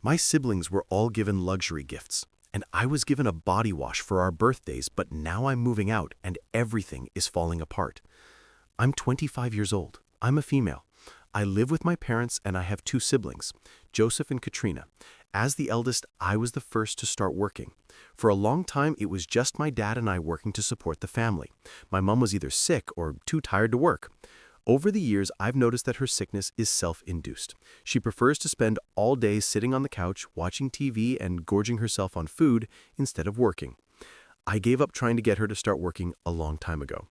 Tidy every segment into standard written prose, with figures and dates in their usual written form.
My siblings were all given luxury gifts, and I was given a body wash for our birthdays, but now I'm moving out and everything is falling apart. I'm 25 years old. I'm a female. I live with my parents and I have two siblings, Joseph and Katrina. As the eldest, I was the first to start working. For a long time, it was just my dad and I working to support the family. My mom was either sick or too tired to work. Over the years, I've noticed that her sickness is self-induced. She prefers to spend all day sitting on the couch, watching TV and gorging herself on food instead of working. I gave up trying to get her to start working a long time ago.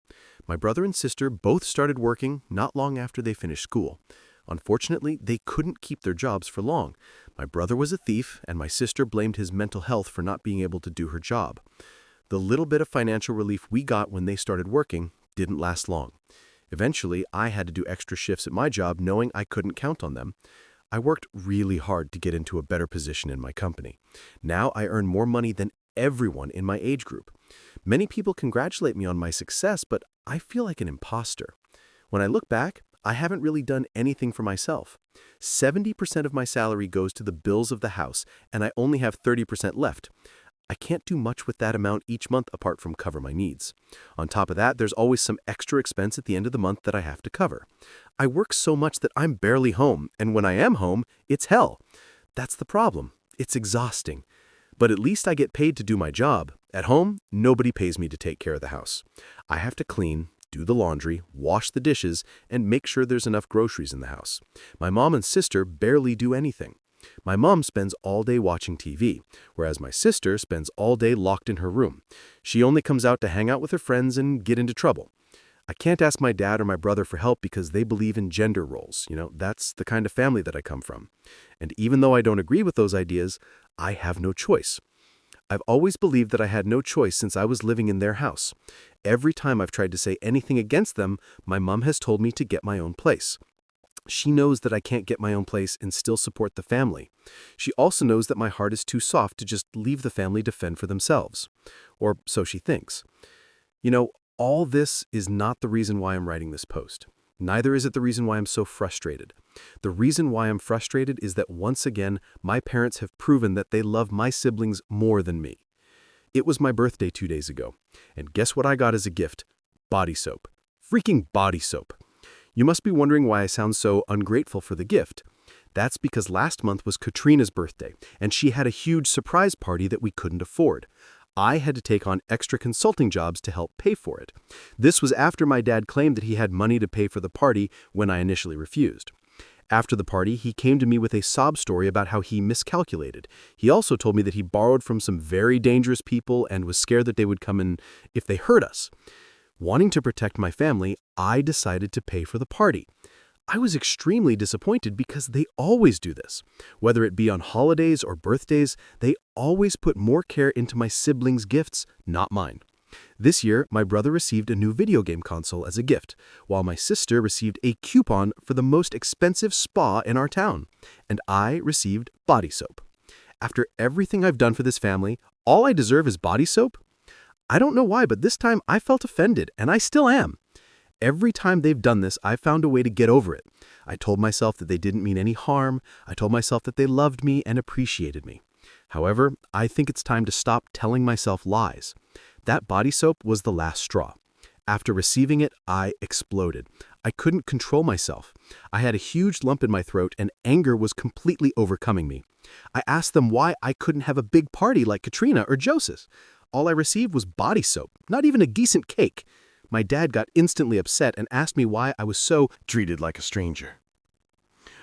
My brother and sister both started working not long after they finished school. Unfortunately, they couldn't keep their jobs for long. My brother was a thief, and my sister blamed his mental health for not being able to do her job. The little bit of financial relief we got when they started working didn't last long. Eventually, I had to do extra shifts at my job knowing I couldn't count on them. I worked really hard to get into a better position in my company. Now I earn more money than everyone in my age group. Many people congratulate me on my success, but I feel like an imposter. When I look back, I haven't really done anything for myself. 70% of my salary goes to the bills of the house, and I only have 30% left. I can't do much with that amount each month apart from cover my needs. On top of that, there's always some extra expense at the end of the month that I have to cover. I work so much that I'm barely home, and when I am home, it's hell. That's the problem. It's exhausting. But at least I get paid to do my job. At home, nobody pays me to take care of the house. I have to clean, do the laundry, wash the dishes, and make sure there's enough groceries in the house. My mom and sister barely do anything. My mom spends all day watching TV, whereas my sister spends all day locked in her room. She only comes out to hang out with her friends and get into trouble. I can't ask my dad or my brother for help because they believe in gender roles. That's the kind of family that I come from. And even though I don't agree with those ideas, I have no choice. I've always believed that I had no choice since I was living in their house. Every time I've tried to say anything against them, my mom has told me to get my own place. She knows that I can't get my own place and still support the family. She also knows that my heart is too soft to just leave the family to fend for themselves. Or so she thinks. All this is not the reason why I'm writing this post. Neither is it the reason why I'm so frustrated. The reason why I'm frustrated is that once again, my parents have proven that they love my siblings more than me. It was my birthday 2 days ago, and guess what I got as a gift? Body soap. Freaking body soap. You must be wondering why I sound so ungrateful for the gift. That's because last month was Katrina's birthday, and she had a huge surprise party that we couldn't afford. I had to take on extra consulting jobs to help pay for it. This was after my dad claimed that he had money to pay for the party when I initially refused. After the party, he came to me with a sob story about how he miscalculated. He also told me that he borrowed from some very dangerous people and was scared that they would come in if they hurt us. Wanting to protect my family, I decided to pay for the party. I was extremely disappointed because they always do this. Whether it be on holidays or birthdays, they always put more care into my siblings' gifts, not mine. This year, my brother received a new video game console as a gift, while my sister received a coupon for the most expensive spa in our town, and I received body soap. After everything I've done for this family, all I deserve is body soap? I don't know why, but this time I felt offended, and I still am. Every time they've done this, I've found a way to get over it. I told myself that they didn't mean any harm. I told myself that they loved me and appreciated me. However, I think it's time to stop telling myself lies. That body soap was the last straw. After receiving it, I exploded. I couldn't control myself. I had a huge lump in my throat and anger was completely overcoming me. I asked them why I couldn't have a big party like Katrina or Joseph. All I received was body soap, not even a decent cake. My dad got instantly upset and asked me why I was so treated like a stranger.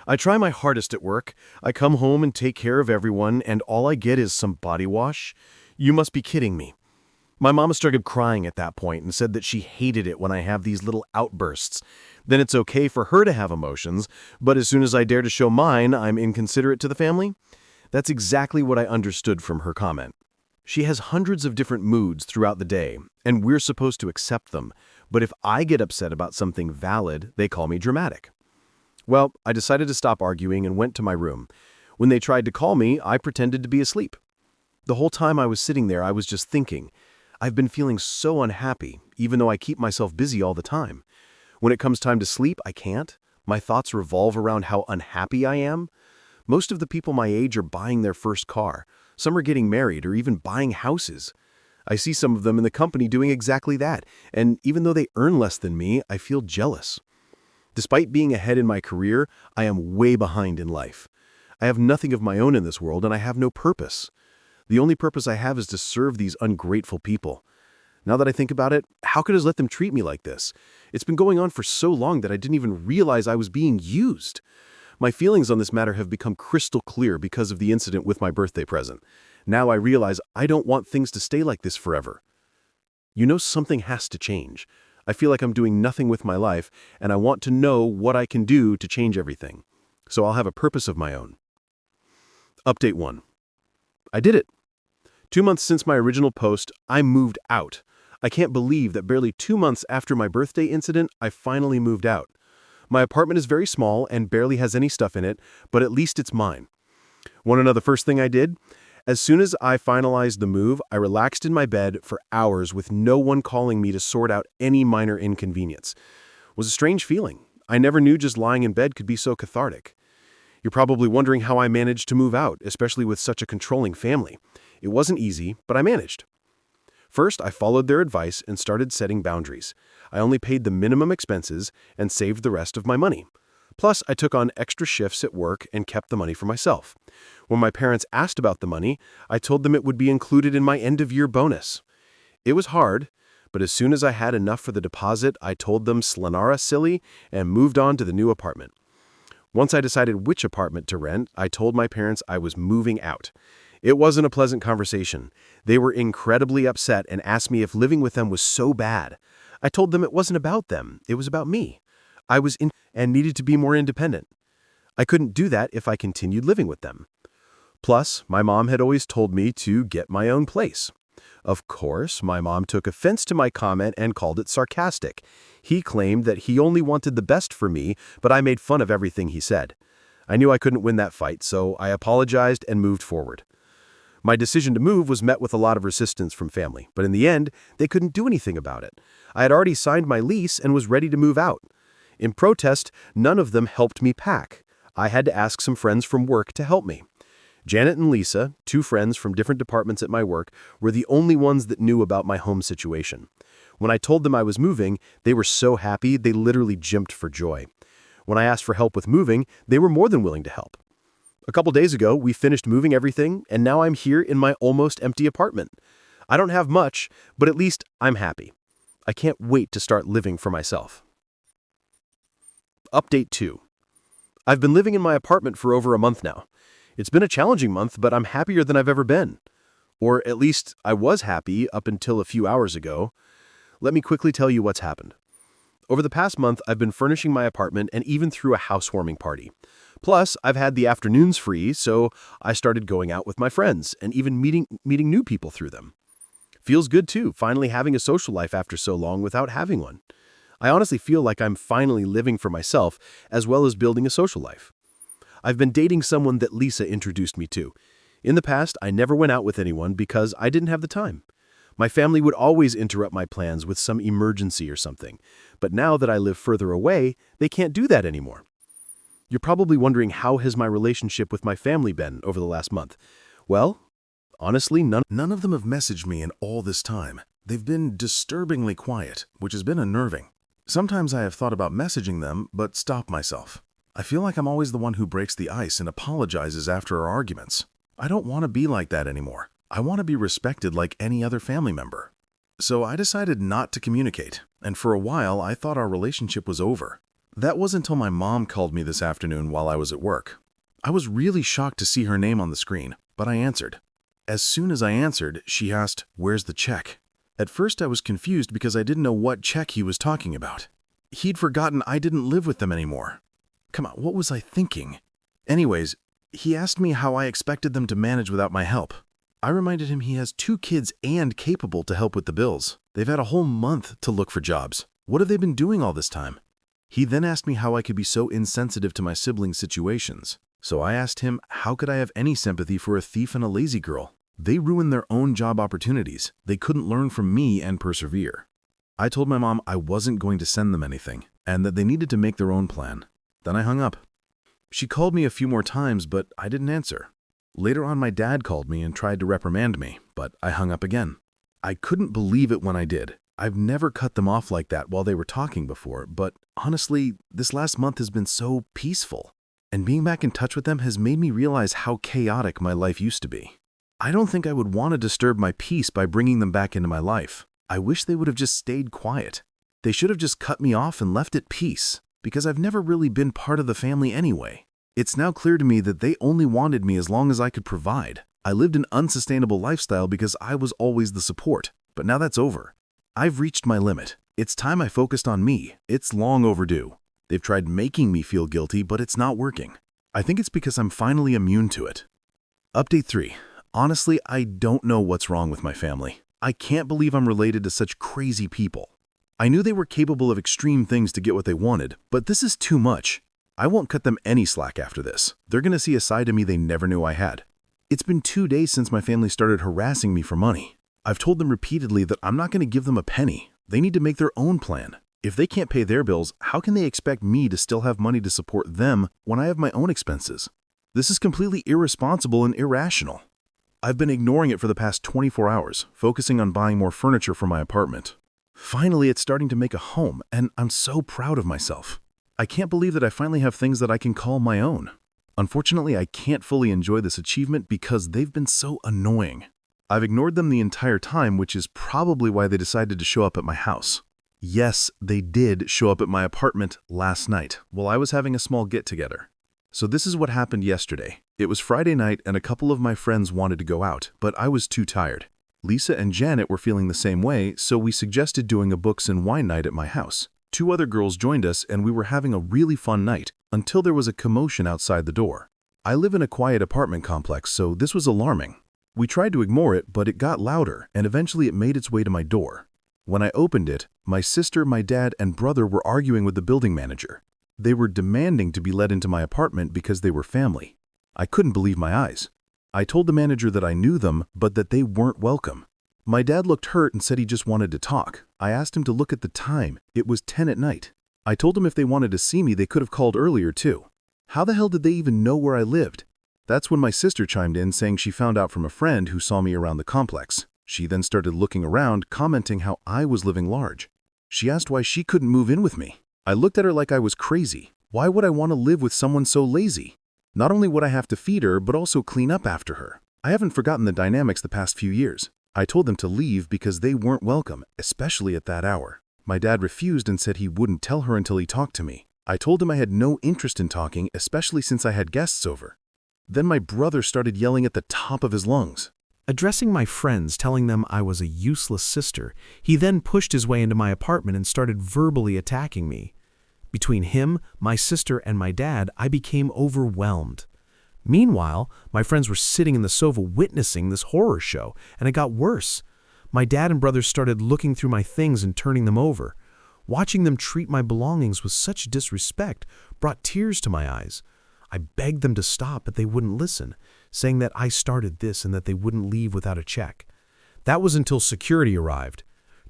I try my hardest at work. I come home and take care of everyone, and all I get is some body wash? You must be kidding me. My mama started crying at that point and said that she hated it when I have these little outbursts. Then it's okay for her to have emotions, but as soon as I dare to show mine, I'm inconsiderate to the family? That's exactly what I understood from her comment. She has hundreds of different moods throughout the day, and we're supposed to accept them. But if I get upset about something valid, they call me dramatic. Well, I decided to stop arguing and went to my room. When they tried to call me, I pretended to be asleep. The whole time I was sitting there, I was just thinking, I've been feeling so unhappy, even though I keep myself busy all the time. When it comes time to sleep, I can't. My thoughts revolve around how unhappy I am. Most of the people my age are buying their first car. Some are getting married or even buying houses. I see some of them in the company doing exactly that, and even though they earn less than me, I feel jealous. Despite being ahead in my career, I am way behind in life. I have nothing of my own in this world, and I have no purpose. The only purpose I have is to serve these ungrateful people. Now that I think about it, how could I let them treat me like this? It's been going on for so long that I didn't even realize I was being used. My feelings on this matter have become crystal clear because of the incident with my birthday present. Now I realize I don't want things to stay like this forever. Something has to change. I feel like I'm doing nothing with my life, and I want to know what I can do to change everything. So I'll have a purpose of my own. Update 1. I did it. 2 months since my original post, I moved out. I can't believe that barely 2 months after my birthday incident, I finally moved out. My apartment is very small and barely has any stuff in it, but at least it's mine. Want to know the first thing I did? As soon as I finalized the move, I relaxed in my bed for hours with no one calling me to sort out any minor inconvenience. It was a strange feeling. I never knew just lying in bed could be so cathartic. You're probably wondering how I managed to move out, especially with such a controlling family. It wasn't easy, but I managed. First, I followed their advice and started setting boundaries. I only paid the minimum expenses and saved the rest of my money. Plus, I took on extra shifts at work and kept the money for myself. When my parents asked about the money, I told them it would be included in my end-of-year bonus. It was hard, but as soon as I had enough for the deposit, I told them Slanara silly and moved on to the new apartment. Once I decided which apartment to rent, I told my parents I was moving out. It wasn't a pleasant conversation. They were incredibly upset and asked me if living with them was so bad. I told them it wasn't about them, it was about me. I was in and needed to be more independent. I couldn't do that if I continued living with them. Plus, my mom had always told me to get my own place. Of course, my mom took offense to my comment and called it sarcastic. He claimed that he only wanted the best for me, but I made fun of everything he said. I knew I couldn't win that fight, so I apologized and moved forward. My decision to move was met with a lot of resistance from family, but in the end, they couldn't do anything about it. I had already signed my lease and was ready to move out. In protest, none of them helped me pack. I had to ask some friends from work to help me. Janet and Lisa, 2 friends from different departments at my work, were the only ones that knew about my home situation. When I told them I was moving, they were so happy they literally jumped for joy. When I asked for help with moving, they were more than willing to help. A couple days ago, we finished moving everything, and now I'm here in my almost empty apartment. I don't have much, but at least I'm happy. I can't wait to start living for myself. Update 2. I've been living in my apartment for over a month now. It's been a challenging month, but I'm happier than I've ever been. Or at least I was happy up until a few hours ago. Let me quickly tell you what's happened. Over the past month, I've been furnishing my apartment and even threw a housewarming party. Plus, I've had the afternoons free, so I started going out with my friends and even meeting new people through them. Feels good too, finally having a social life after so long without having one. I honestly feel like I'm finally living for myself as well as building a social life. I've been dating someone that Lisa introduced me to. In the past, I never went out with anyone because I didn't have the time. My family would always interrupt my plans with some emergency or something, but now that I live further away, they can't do that anymore. You're probably wondering, how has my relationship with my family been over the last month? Well, honestly, none of them have messaged me in all this time. They've been disturbingly quiet, which has been unnerving. Sometimes I have thought about messaging them, but stopped myself. I feel like I'm always the one who breaks the ice and apologizes after our arguments. I don't want to be like that anymore. I want to be respected like any other family member. So I decided not to communicate, and for a while I thought our relationship was over. That wasn't until my mom called me this afternoon while I was at work. I was really shocked to see her name on the screen, but I answered. As soon as I answered, she asked, "Where's the check?" At first I was confused because I didn't know what check he was talking about. He'd forgotten I didn't live with them anymore. Come on, what was I thinking? Anyways, he asked me how I expected them to manage without my help. I reminded him he has 2 kids and capable to help with the bills. They've had a whole month to look for jobs. What have they been doing all this time? He then asked me how I could be so insensitive to my siblings' situations. So I asked him, how could I have any sympathy for a thief and a lazy girl? They ruined their own job opportunities. They couldn't learn from me and persevere. I told my mom I wasn't going to send them anything, and that they needed to make their own plan. Then I hung up. She called me a few more times, but I didn't answer. Later on, my dad called me and tried to reprimand me, but I hung up again. I couldn't believe it when I did. I've never cut them off like that while they were talking before, but honestly, this last month has been so peaceful. And being back in touch with them has made me realize how chaotic my life used to be. I don't think I would want to disturb my peace by bringing them back into my life. I wish they would have just stayed quiet. They should have just cut me off and left at peace, because I've never really been part of the family anyway. It's now clear to me that they only wanted me as long as I could provide. I lived an unsustainable lifestyle because I was always the support, but now that's over. I've reached my limit. It's time I focused on me. It's long overdue. They've tried making me feel guilty, but it's not working. I think it's because I'm finally immune to it. Update 3. Honestly, I don't know what's wrong with my family. I can't believe I'm related to such crazy people. I knew they were capable of extreme things to get what they wanted, but this is too much. I won't cut them any slack after this. They're going to see a side of me they never knew I had. It's been 2 days since my family started harassing me for money. I've told them repeatedly that I'm not going to give them a penny. They need to make their own plan. If they can't pay their bills, how can they expect me to still have money to support them when I have my own expenses? This is completely irresponsible and irrational. I've been ignoring it for the past 24 hours, focusing on buying more furniture for my apartment. Finally, it's starting to make a home, and I'm so proud of myself. I can't believe that I finally have things that I can call my own. Unfortunately, I can't fully enjoy this achievement because they've been so annoying. I've ignored them the entire time, which is probably why they decided to show up at my house. Yes, they did show up at my apartment last night while I was having a small get-together. So this is what happened yesterday. It was Friday night and a couple of my friends wanted to go out, but I was too tired. Lisa and Janet were feeling the same way, so we suggested doing a books and wine night at my house. 2 other girls joined us and we were having a really fun night until there was a commotion outside the door. I live in a quiet apartment complex, so this was alarming. We tried to ignore it, but it got louder and eventually it made its way to my door. When I opened it, my sister, my dad, and brother were arguing with the building manager. They were demanding to be let into my apartment because they were family. I couldn't believe my eyes. I told the manager that I knew them, but that they weren't welcome. My dad looked hurt and said he just wanted to talk. I asked him to look at the time. It was 10 at night. I told him if they wanted to see me, they could have called earlier too. How the hell did they even know where I lived? That's when my sister chimed in saying she found out from a friend who saw me around the complex. She then started looking around, commenting how I was living large. She asked why she couldn't move in with me. I looked at her like I was crazy. Why would I want to live with someone so lazy? Not only would I have to feed her, but also clean up after her. I haven't forgotten the dynamics the past few years. I told them to leave because they weren't welcome, especially at that hour. My dad refused and said he wouldn't tell her until he talked to me. I told him I had no interest in talking, especially since I had guests over. Then my brother started yelling at the top of his lungs. Addressing my friends, telling them I was a useless sister, he then pushed his way into my apartment and started verbally attacking me. Between him, my sister, and my dad, I became overwhelmed. Meanwhile, my friends were sitting in the sofa witnessing this horror show, and it got worse. My dad and brothers started looking through my things and turning them over. Watching them treat my belongings with such disrespect brought tears to my eyes. I begged them to stop, but they wouldn't listen, saying that I started this and that they wouldn't leave without a check. That was until security arrived.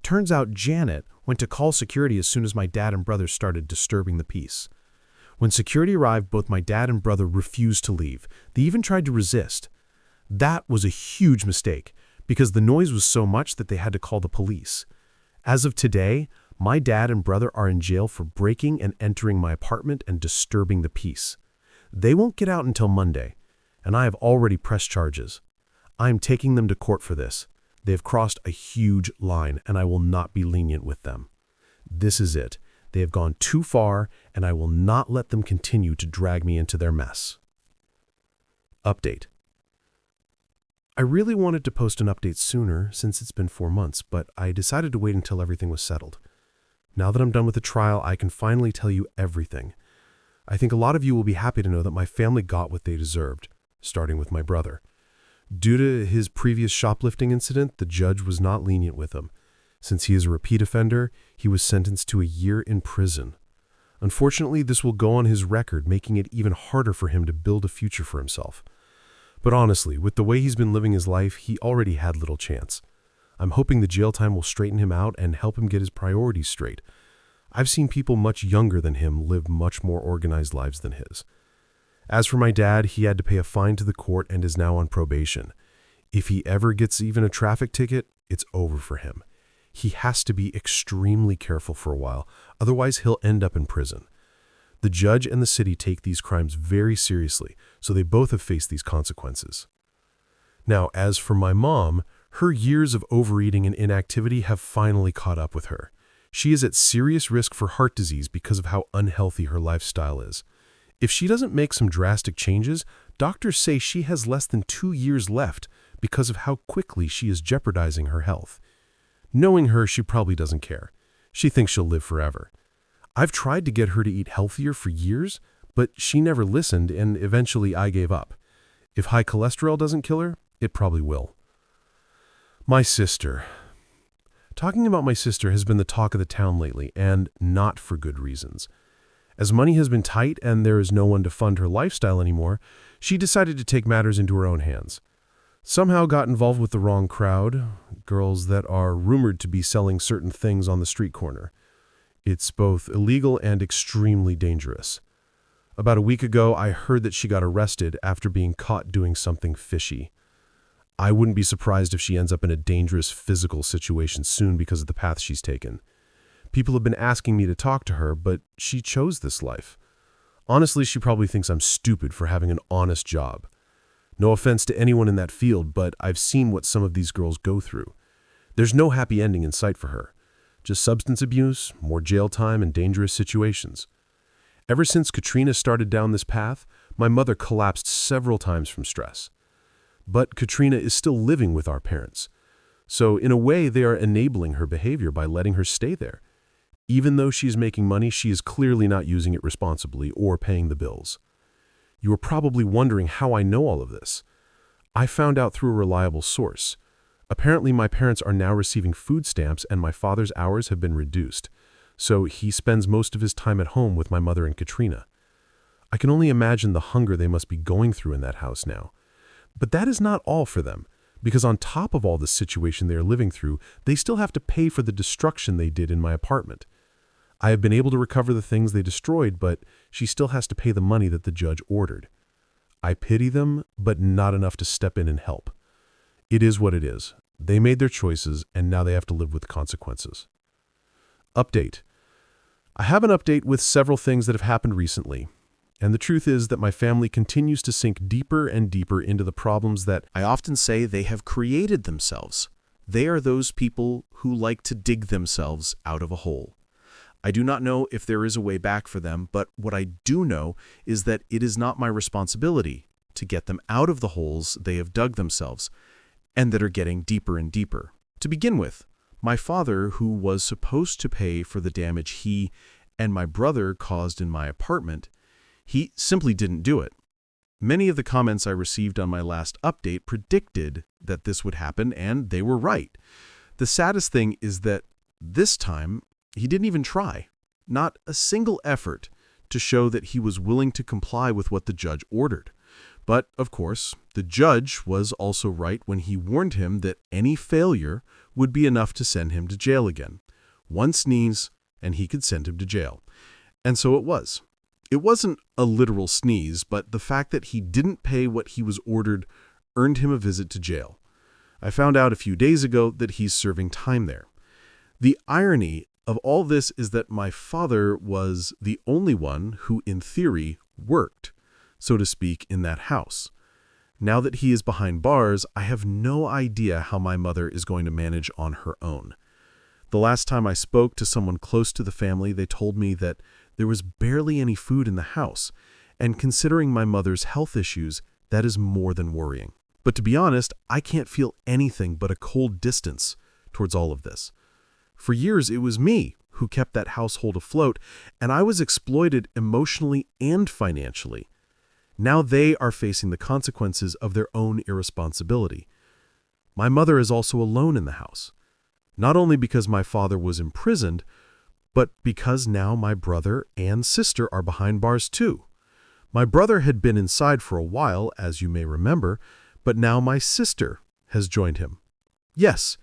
Turns out Janet went to call security as soon as my dad and brother started disturbing the peace. When security arrived, both my dad and brother refused to leave. They even tried to resist. That was a huge mistake, because the noise was so much that they had to call the police. As of today, my dad and brother are in jail for breaking and entering my apartment and disturbing the peace. They won't get out until Monday, and I have already pressed charges. I am taking them to court for this. They have crossed a huge line, and I will not be lenient with them. This is it. They have gone too far, and I will not let them continue to drag me into their mess. Update. I really wanted to post an update sooner since it's been 4 months, but I decided to wait until everything was settled. Now that I'm done with the trial, I can finally tell you everything. I think a lot of you will be happy to know that my family got what they deserved, starting with my brother. Due to his previous shoplifting incident, the judge was not lenient with him. Since he is a repeat offender, he was sentenced to a year in prison. Unfortunately, this will go on his record, making it even harder for him to build a future for himself. But honestly, with the way he's been living his life, he already had little chance. I'm hoping the jail time will straighten him out and help him get his priorities straight. I've seen people much younger than him live much more organized lives than his. As for my dad, he had to pay a fine to the court and is now on probation. If he ever gets even a traffic ticket, it's over for him. He has to be extremely careful for a while, otherwise he'll end up in prison. The judge and the city take these crimes very seriously, so they both have faced these consequences. Now, as for my mom, her years of overeating and inactivity have finally caught up with her. She is at serious risk for heart disease because of how unhealthy her lifestyle is. If she doesn't make some drastic changes, doctors say she has less than 2 years left because of how quickly she is jeopardizing her health. Knowing her, she probably doesn't care. She thinks she'll live forever. I've tried to get her to eat healthier for years, but she never listened, and eventually I gave up. If high cholesterol doesn't kill her, it probably will. My sister. Talking about my sister has been the talk of the town lately, and not for good reasons. As money has been tight and there is no one to fund her lifestyle anymore, she decided to take matters into her own hands. Somehow got involved with the wrong crowd, girls that are rumored to be selling certain things on the street corner. It's both illegal and extremely dangerous. About a week ago, I heard that she got arrested after being caught doing something fishy. I wouldn't be surprised if she ends up in a dangerous physical situation soon because of the path she's taken. People have been asking me to talk to her, but she chose this life. Honestly, she probably thinks I'm stupid for having an honest job. No offense to anyone in that field, but I've seen what some of these girls go through. There's no happy ending in sight for her. Just substance abuse, more jail time, and dangerous situations. Ever since Katrina started down this path, my mother collapsed several times from stress. But Katrina is still living with our parents. So in a way, they are enabling her behavior by letting her stay there. Even though she is making money, she is clearly not using it responsibly or paying the bills. You are probably wondering how I know all of this. I found out through a reliable source. Apparently, my parents are now receiving food stamps and my father's hours have been reduced, so he spends most of his time at home with my mother and Katrina. I can only imagine the hunger they must be going through in that house now. But that is not all for them, because on top of all this situation they are living through, they still have to pay for the destruction they did in my apartment. I have been able to recover the things they destroyed, but she still has to pay the money that the judge ordered. I pity them, but not enough to step in and help. It is what it is. They made their choices, and now they have to live with the consequences. Update. I have an update with several things that have happened recently, and the truth is that my family continues to sink deeper and deeper into the problems that I often say they have created themselves. They are those people who like to dig themselves out of a hole. I do not know if there is a way back for them, but what I do know is that it is not my responsibility to get them out of the holes they have dug themselves, and that are getting deeper and deeper. To begin with, my father, who was supposed to pay for the damage he and my brother caused in my apartment, he simply didn't do it. Many of the comments I received on my last update predicted that this would happen, and they were right. The saddest thing is that this time, he didn't even try. Not a single effort to show that he was willing to comply with what the judge ordered. But, of course, the judge was also right when he warned him that any failure would be enough to send him to jail again. One sneeze, and he could send him to jail. And so it was. It wasn't a literal sneeze, but the fact that he didn't pay what he was ordered earned him a visit to jail. I found out a few days ago that he's serving time there. The irony of all this is that my father was the only one who, in theory, worked, so to speak, in that house. Now that he is behind bars, I have no idea how my mother is going to manage on her own. The last time I spoke to someone close to the family, they told me that there was barely any food in the house, and considering my mother's health issues, that is more than worrying. But to be honest, I can't feel anything but a cold distance towards all of this. For years, it was me who kept that household afloat, and I was exploited emotionally and financially. Now they are facing the consequences of their own irresponsibility. My mother is also alone in the house, not only because my father was imprisoned, but because now my brother and sister are behind bars too. My brother had been inside for a while, as you may remember, but now my sister has joined him. Yes,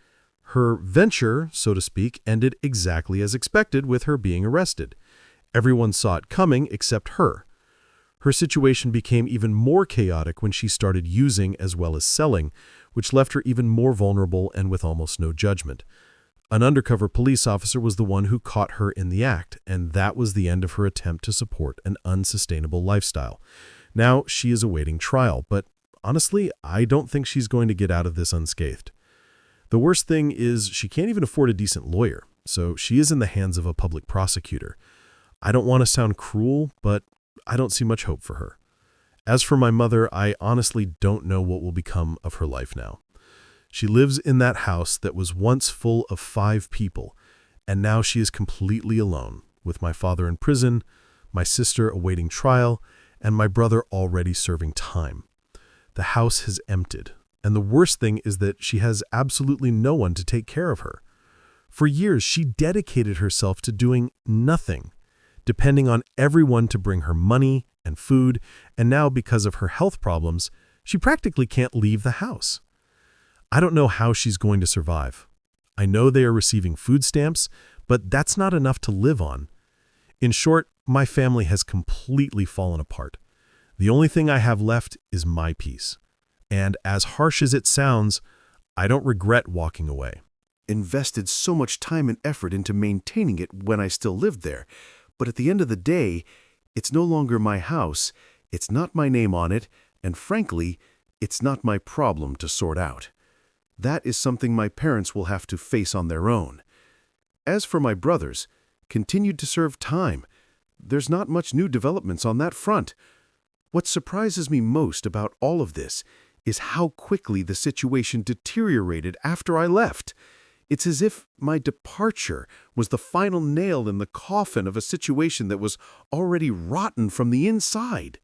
her venture, so to speak, ended exactly as expected with her being arrested. Everyone saw it coming except her. Her situation became even more chaotic when she started using as well as selling, which left her even more vulnerable and with almost no judgment. An undercover police officer was the one who caught her in the act, and that was the end of her attempt to support an unsustainable lifestyle. Now she is awaiting trial, but honestly, I don't think she's going to get out of this unscathed. The worst thing is she can't even afford a decent lawyer, so she is in the hands of a public prosecutor. I don't want to sound cruel, but I don't see much hope for her. As for my mother, I honestly don't know what will become of her life now. She lives in that house that was once full of 5 people, and now she is completely alone, with my father in prison, my sister awaiting trial, and my brother already serving time. The house has emptied, and the worst thing is that she has absolutely no one to take care of her. For years, she dedicated herself to doing nothing, depending on everyone to bring her money and food, and now because of her health problems, she practically can't leave the house. I don't know how she's going to survive. I know they are receiving food stamps, but that's not enough to live on. In short, my family has completely fallen apart. The only thing I have left is my peace. And as harsh as it sounds, I don't regret walking away. Invested so much time and effort into maintaining it when I still lived there, but at the end of the day, it's no longer my house, it's not my name on it, and frankly, it's not my problem to sort out. That is something my parents will have to face on their own. As for my brothers, continued to serve time. There's not much new developments on that front. What surprises me most about all of this is how quickly the situation deteriorated after I left. It's as if my departure was the final nail in the coffin of a situation that was already rotten from the inside.